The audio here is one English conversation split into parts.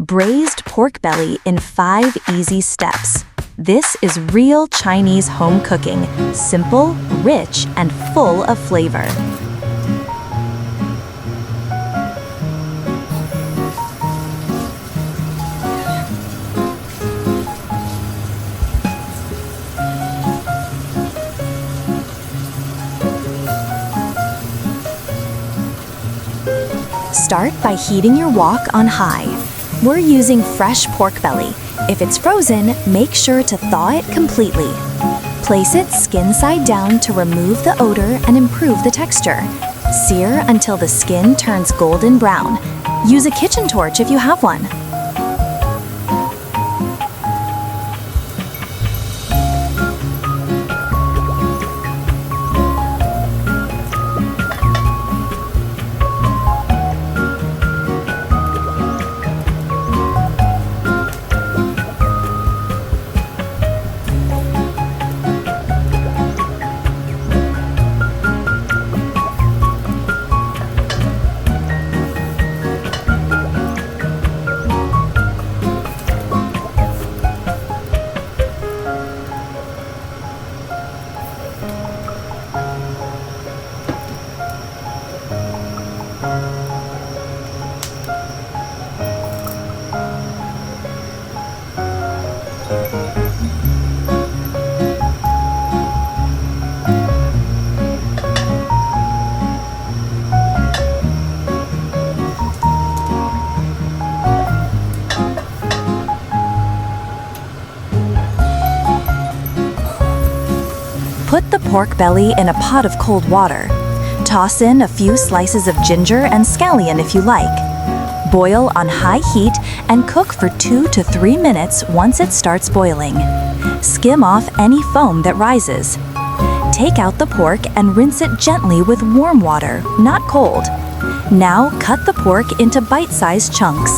braised pork belly in 5 easy steps. This is real Chinese home cooking, simple, rich, and full of flavor. Start by heating your wok on high. We're using fresh pork belly. If it's frozen, make sure to thaw it completely. Place it skin side down to remove the odor and improve the texture. Sear until the skin turns golden brown. Use a kitchen torch if you have one. Put the pork belly in a pot of cold water. Toss in a few slices of ginger and scallion if you like. Boil on high heat and cook for 2 to 3 minutes once it starts boiling. Skim off any foam that rises. Take out the pork and rinse it gently with warm water, not cold. Now cut the pork into bite-sized chunks.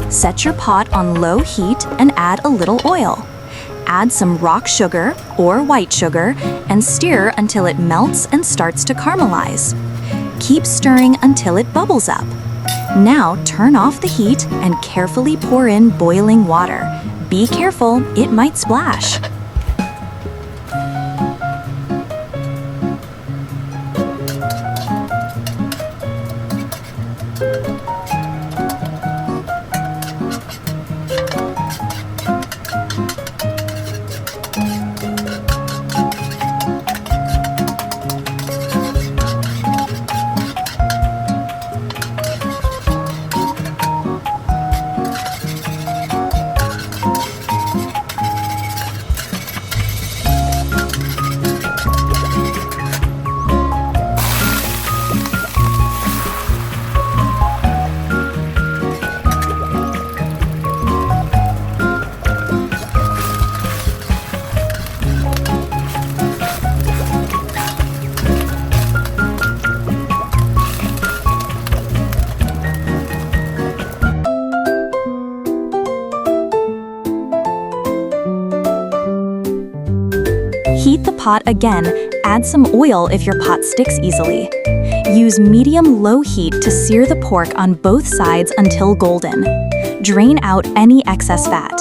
Set your pot on low heat and add a little oil. Add some rock sugar or white sugar and stir until it melts and starts to caramelize. Keep stirring until it bubbles up. Now turn off the heat and carefully pour in boiling water. Be careful, it might splash. Heat the pot again, add some oil if your pot sticks easily. Use medium-low heat to sear the pork on both sides until golden. Drain out any excess fat.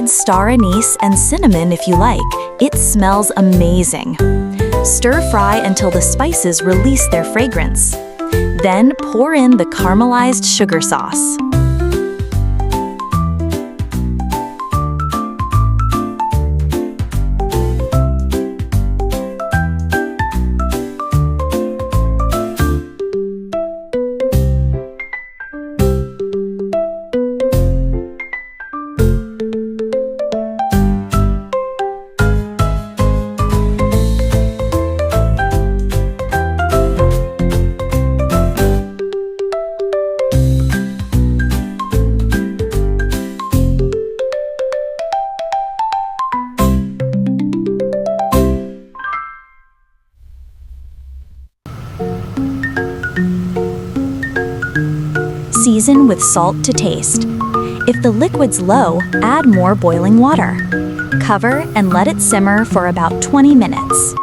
Add star anise and cinnamon if you like. It smells amazing. Stir fry until the spices release their fragrance. Then pour in the caramelized sugar sauce. Season with salt to taste. If the liquid's low, add more boiling water. Cover and let it simmer for about 20 minutes.